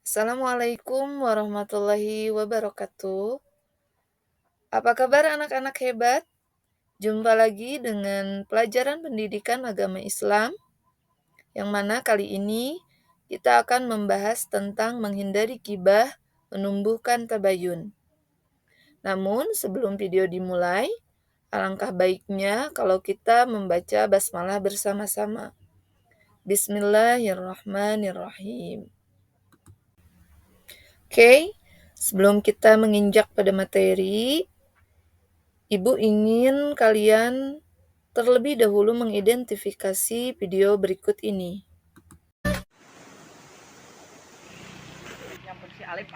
Assalamualaikum warahmatullahi wabarakatuh. Apa kabar anak-anak hebat? Jumpa lagi dengan pelajaran pendidikan agama Islam, yang mana kali ini kita akan membahas tentang menghindari gibah menumbuhkan tabayun. Namun sebelum video dimulai, alangkah baiknya kalau kita membaca basmalah bersama-sama. Bismillahirrahmanirrahim. Oke, sebelum kita menginjak pada materi, Ibu ingin kalian terlebih dahulu mengidentifikasi video berikut ini. Nyamper si Alif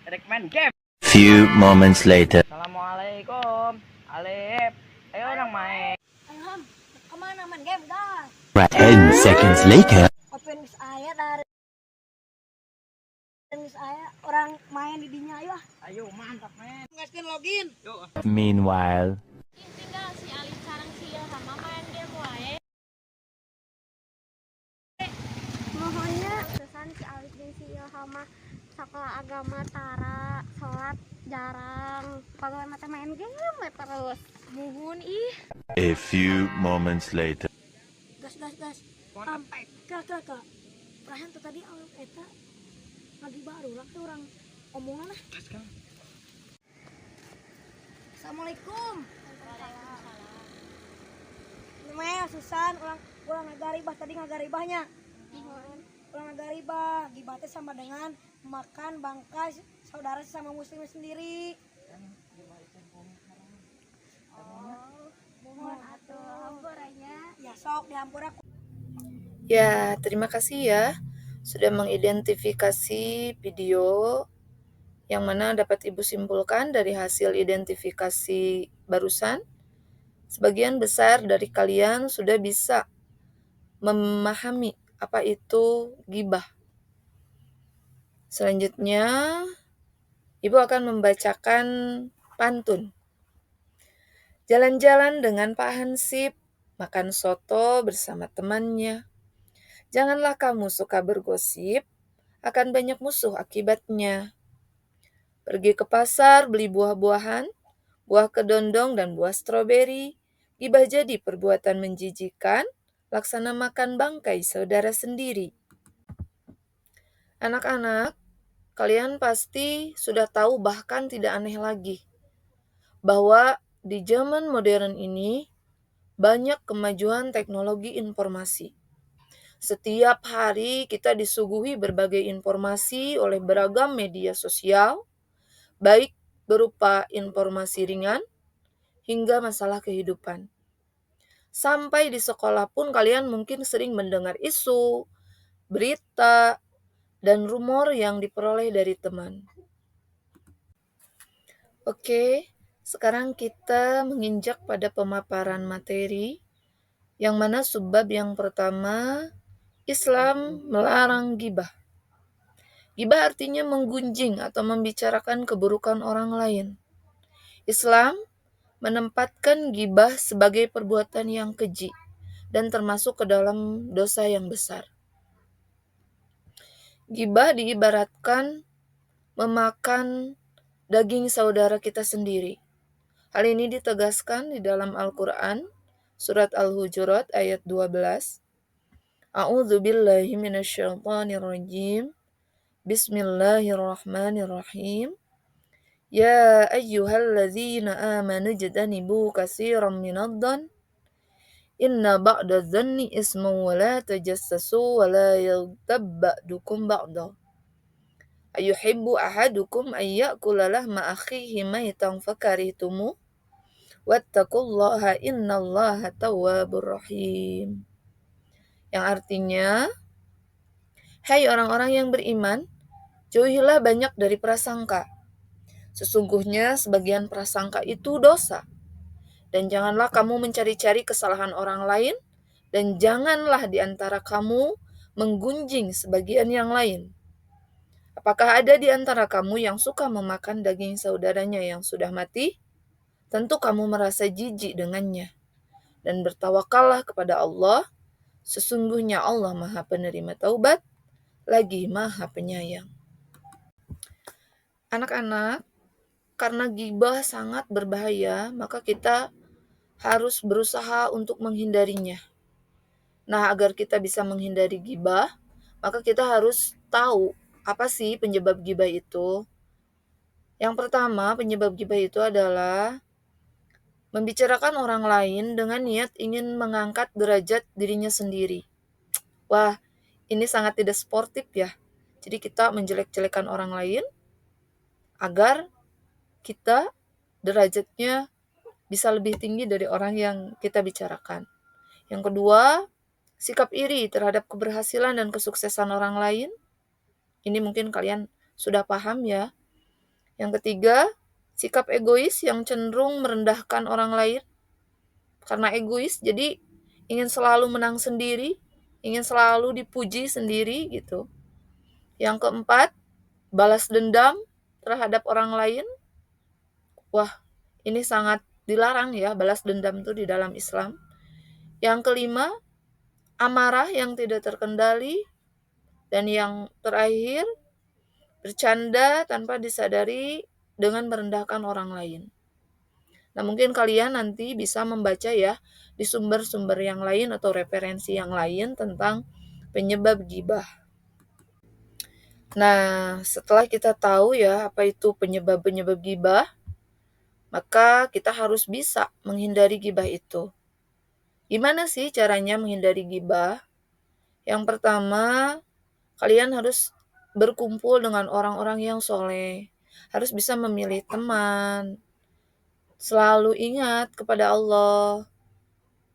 Rek main game. Few moments later. Assalamualaikum Alif, ayo orang main. Ayo Ham, kemana main game dah? 10 seconds later. Open miss ayah dari miss ayah orang main di dinya ayo. Ayo mantap men. Ngasih login. Yuk. Meanwhile. Tinggal si Alif sekarang si Ilham main game wae. Mohonnya pesan si Alif dan si Ilham sekolah agama tara, sholat jarang, pagawe mata main game terus. Muhun ih. A few moments later. Gas. Kak. Perasaan tuh tadi Alif eta lagi baru lah tuh orang omongan lah. Assalamualaikum. Namanya Susan, ulang ngagaribah tadi ngagaribahnya. Ulang ngagaribah, gibatnya sama dengan makan bangkai saudara sama muslim sendiri. Mohon atuh hamburanya. Ya sok dihampura. Ya, terima kasih ya sudah mengidentifikasi video yang mana dapat Ibu simpulkan dari hasil identifikasi barusan. Sebagian besar dari kalian sudah bisa memahami apa itu gibah. Selanjutnya, Ibu akan membacakan pantun. Jalan-jalan dengan Pak Hansip, makan soto bersama temannya. Janganlah kamu suka bergosip, akan banyak musuh akibatnya. Pergi ke pasar beli buah-buahan, buah kedondong dan buah stroberi. Gibah jadi perbuatan menjijikan, laksana makan bangkai saudara sendiri. Anak-anak, kalian pasti sudah tahu, bahkan tidak aneh lagi, bahwa di zaman modern ini banyak kemajuan teknologi informasi. Setiap hari kita disuguhi berbagai informasi oleh beragam media sosial, baik berupa informasi ringan hingga masalah kehidupan. Sampai di sekolah pun kalian mungkin sering mendengar isu, berita, dan rumor yang diperoleh dari teman. Oke, sekarang kita menginjak pada pemaparan materi, yang mana subbab yang pertama, Islam melarang gibah. Gibah artinya menggunjing atau membicarakan keburukan orang lain. Islam menempatkan gibah sebagai perbuatan yang keji dan termasuk ke dalam dosa yang besar. Gibah diibaratkan memakan daging saudara kita sendiri. Hal ini ditegaskan di dalam Al-Quran, surat Al-Hujurat ayat 12. A'udzu billahi minasyaitonir rajim. Bismillahirrahmanirrahim. Ya ayyuhalladzina amanu jtanibu katsiran minadh-dhann inna ba'dadh-dhanni ismun wa la tajassasu wa la yaghtab ba'dukum ba'dha. Ayuhibbu ahadukum an ya'kula lahma akhihi maitan fakarihtumuh wattaqullaha innallaha tawwabur rahim. Yang artinya, hai orang-orang yang beriman, jauhilah banyak dari prasangka. Sesungguhnya sebagian prasangka itu dosa. Dan janganlah kamu mencari-cari kesalahan orang lain, dan janganlah di antara kamu menggunjing sebagian yang lain. Apakah ada di antara kamu yang suka memakan daging saudaranya yang sudah mati? Tentu kamu merasa jijik dengannya. Dan bertawakallah kepada Allah, sesungguhnya Allah Maha Penerima Taubat, lagi Maha Penyayang. Anak-anak, karena gibah sangat berbahaya, maka kita harus berusaha untuk menghindarinya. Nah, agar kita bisa menghindari gibah, maka kita harus tahu apa sih penyebab gibah itu. Yang pertama, penyebab gibah itu adalah membicarakan orang lain dengan niat ingin mengangkat derajat dirinya sendiri. Wah, ini sangat tidak sportif ya. Jadi kita menjelek-jelekan orang lain agar kita derajatnya bisa lebih tinggi dari orang yang kita bicarakan. Yang kedua, sikap iri terhadap keberhasilan dan kesuksesan orang lain. Ini mungkin kalian sudah paham ya. Yang ketiga, sikap egois yang cenderung merendahkan orang lain. Karena egois, jadi ingin selalu menang sendiri, ingin selalu dipuji sendiri gitu. Yang keempat, balas dendam terhadap orang lain. Wah, ini sangat dilarang ya, balas dendam itu di dalam Islam. Yang kelima, amarah yang tidak terkendali. Dan yang terakhir, bercanda tanpa disadari dengan merendahkan orang lain. Nah, mungkin kalian nanti bisa membaca ya di sumber-sumber yang lain atau referensi yang lain tentang penyebab gibah. Nah, setelah kita tahu ya apa itu penyebab-penyebab gibah, maka kita harus bisa menghindari gibah itu. Gimana sih caranya menghindari gibah? Yang pertama, kalian harus berkumpul dengan orang-orang yang soleh. Harus bisa memilih teman. Selalu ingat kepada Allah.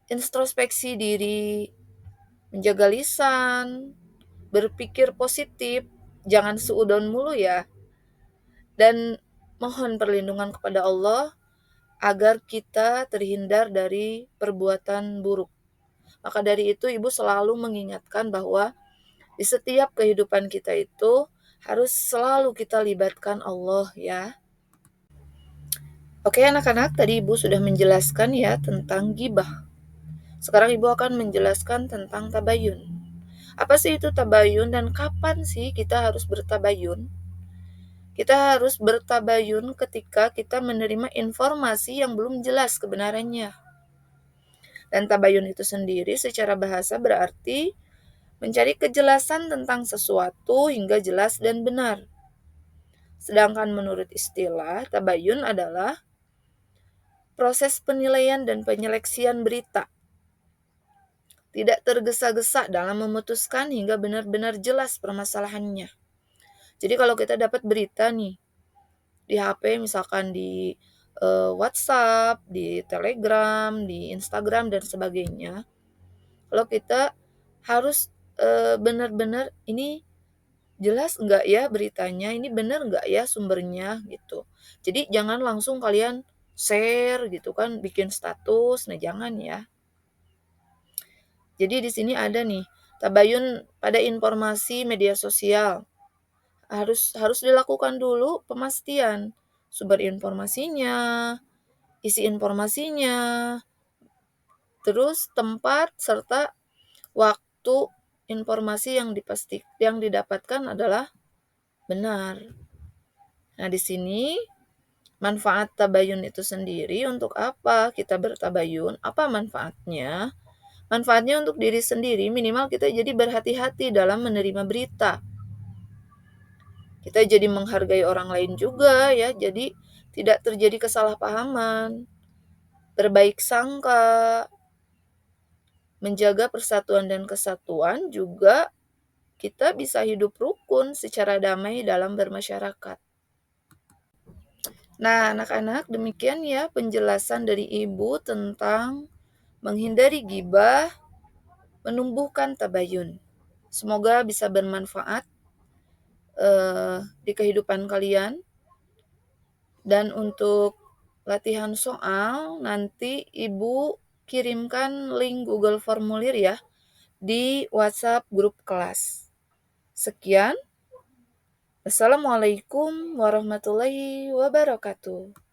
Introspeksi diri. Menjaga lisan. Berpikir positif. Jangan suudon mulu ya. Dan mohon perlindungan kepada Allah agar kita terhindar dari perbuatan buruk. Maka dari itu ibu selalu mengingatkan bahwa di setiap kehidupan kita itu harus selalu kita libatkan Allah ya. Oke anak-anak, tadi ibu sudah menjelaskan ya tentang gibah. Sekarang ibu akan menjelaskan tentang tabayun. Apa sih itu tabayun dan kapan sih kita harus bertabayun? Kita harus bertabayun ketika kita menerima informasi yang belum jelas kebenarannya. Dan tabayun itu sendiri secara bahasa berarti mencari kejelasan tentang sesuatu hingga jelas dan benar. Sedangkan menurut istilah, tabayun adalah proses penilaian dan penyeleksian berita. Tidak tergesa-gesa dalam memutuskan hingga benar-benar jelas permasalahannya. Jadi kalau kita dapat berita nih, di HP misalkan di WhatsApp, di Telegram, di Instagram dan sebagainya. Kalau kita harus benar-benar ini jelas enggak ya beritanya, ini benar enggak ya sumbernya gitu. Jadi jangan langsung kalian share gitu kan, bikin status, nah jangan ya. Jadi di sini ada nih, tabayun pada informasi media sosial. Harus dilakukan dulu pemastian sumber informasinya, isi informasinya, terus tempat serta waktu informasi yang didapatkan adalah benar. Nah, di sini manfaat tabayun itu sendiri untuk apa kita bertabayun? Apa manfaatnya? Manfaatnya untuk diri sendiri, minimal kita jadi berhati-hati dalam menerima berita. Kita jadi menghargai orang lain juga ya, jadi tidak terjadi kesalahpahaman, berbaik sangka, menjaga persatuan dan kesatuan, juga kita bisa hidup rukun secara damai dalam bermasyarakat. Nah, anak-anak, demikian ya penjelasan dari ibu tentang menghindari gibah, menumbuhkan tabayun. Semoga bisa bermanfaat di kehidupan kalian. Dan untuk latihan soal, nanti ibu kirimkan link Google Formulir ya di WhatsApp grup kelas. Sekian. Assalamualaikum warahmatullahi wabarakatuh.